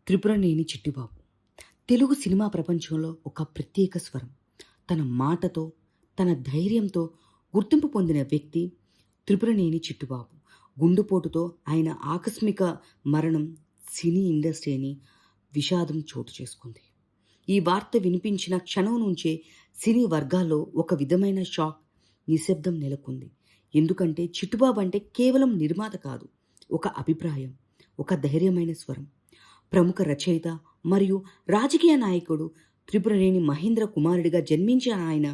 Tripuraneni Chittibabu Telugu cinema ప్రపంచంలో ఒక ప్రత్యేక స్వరం. తన మాటతో, తన ధైర్యంతో గుర్తింపు పొందిన వ్యక్తి త్రిపురనేని చిట్టిబాబు. గుండెపోటుతో ఆయన ఆకస్మిక మరణం సినీ ఇండస్ట్రీని విషాదం చోటు చేసుకుంది. ఈ వార్త వినిపించిన క్షణం నుంచే సినీ వర్గాల్లో ఒక విధమైన షాక్, నిశ్శబ్దం నెలకొంది. ఎందుకంటే చిట్టిబాబు అంటే కేవలం నిర్మాత కాదు, ఒక అభిప్రాయం, ఒక ధైర్యమైన స్వరం. ప్రముఖ రచయిత మరియు రాజకీయ నాయకుడు త్రిపురనేని మహేంద్ర కుమారుడిగా జన్మించిన ఆయన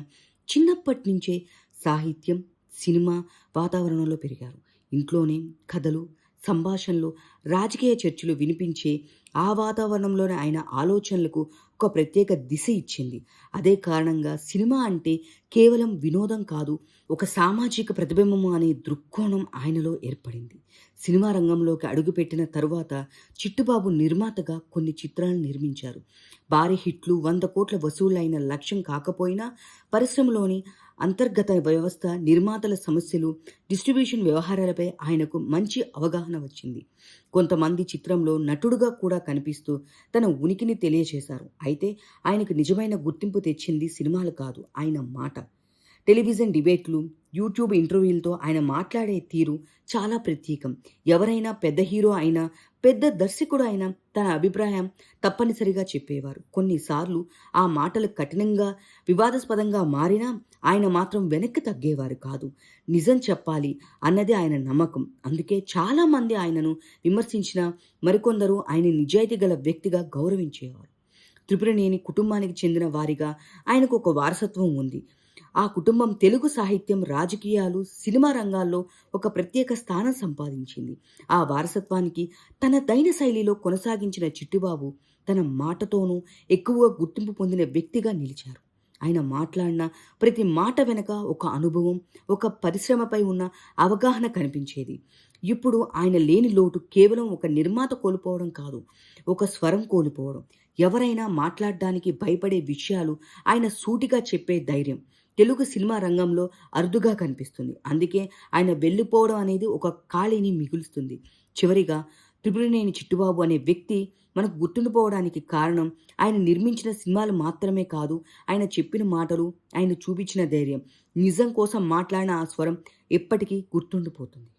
చిన్నప్పటి నుంచే సాహిత్యం, సినిమా వాతావరణంలో పెరిగారు. ఇంట్లోనే కథలు, సంభాషణలు, రాజకీయ చర్చలు వినిపించే ఆ వాతావరణంలోనే ఆయన ఆలోచనలకు ఒక ప్రత్యేక దిశ ఇచ్చింది. అదే కారణంగా సినిమా అంటే కేవలం వినోదం కాదు, ఒక సామాజిక ప్రతిబింబము అనే దృక్కోణం ఆయనలో ఏర్పడింది. సినిమా రంగంలోకి అడుగుపెట్టిన తరువాత చిట్టిబాబు నిర్మాతగా కొన్ని చిత్రాలను నిర్మించారు. భారీ హిట్లు, 100 కోట్ల వసూళ్లైన లక్ష్యం కాకపోయినా పరిశ్రమలోని అంతర్గత వ్యవస్థ, నిర్మాతల సమస్యలు, డిస్ట్రిబ్యూషన్ వ్యవహారాలపై ఆయనకు మంచి అవగాహన వచ్చింది. కొంతమంది చిత్రంలో నటుడుగా కూడా కనిపిస్తూ తన ఉనికిని తెలియచేశారు. అయితే ఆయనకు నిజమైన గుర్తింపు తెచ్చింది సినిమాలు కాదు, ఆయన మాట. టెలివిజన్ డిబేట్లు, యూట్యూబ్ ఇంటర్వ్యూలతో ఆయన మాట్లాడే తీరు చాలా ప్రత్యేకం. ఎవరైనా పెద్ద హీరో అయినా, పెద్ద దర్శకుడు అయినా తన అభిప్రాయం తప్పనిసరిగా చెప్పేవారు. కొన్నిసార్లు ఆ మాటలు కఠినంగా, వివాదాస్పదంగా మారినా ఆయన మాత్రం వెనక్కి తగ్గేవారు కాదు. నిజం చెప్పాలి అన్నది ఆయన నమ్మకం. అందుకే చాలామంది ఆయనను విమర్శించినా మరికొందరు ఆయన నిజాయితీ గల వ్యక్తిగా గౌరవించేవారు. త్రిపురనేని కుటుంబానికి చెందిన వారిగా ఆయనకు ఒక వారసత్వం ఉంది. ఆ కుటుంబం తెలుగు సాహిత్యం, రాజకీయాలు, సినిమా రంగాల్లో ఒక ప్రత్యేక స్థానం సంపాదించింది. ఆ వారసత్వానికి తనదైన శైలిలో కొనసాగించిన చిట్టిబాబు తన మాటతోనూ ఎక్కువగా గుర్తింపు పొందిన వ్యక్తిగా నిలిచారు. ఆయన మాట్లాడిన ప్రతి మాట వెనక ఒక అనుభవం, ఒక పరిశ్రమపై ఉన్న అవగాహన కనిపించేది. ఇప్పుడు ఆయన లేని లోటు కేవలం ఒక నిర్మాత కోల్పోవడం కాదు, ఒక స్వరం కోల్పోవడం. ఎవరైనా మాట్లాడడానికి భయపడే విషయాలు ఆయన సూటిగా చెప్పే ధైర్యం తెలుగు సినిమా రంగంలో అరుదుగా కనిపిస్తుంది. అందుకే ఆయన వెళ్ళిపోవడం అనేది ఒక ఖాళీని మిగులుస్తుంది. చివరిగా త్రిపురనేని చిట్టిబాబు అనే వ్యక్తి మనకు గుర్తుండిపోవడానికి కారణం ఆయన నిర్మించిన సినిమాలు మాత్రమే కాదు, ఆయన చెప్పిన మాటలు, ఆయన చూపించిన ధైర్యం. నిజం కోసం మాట్లాడిన ఆ స్వరం ఎప్పటికీ గుర్తుండిపోతుంది.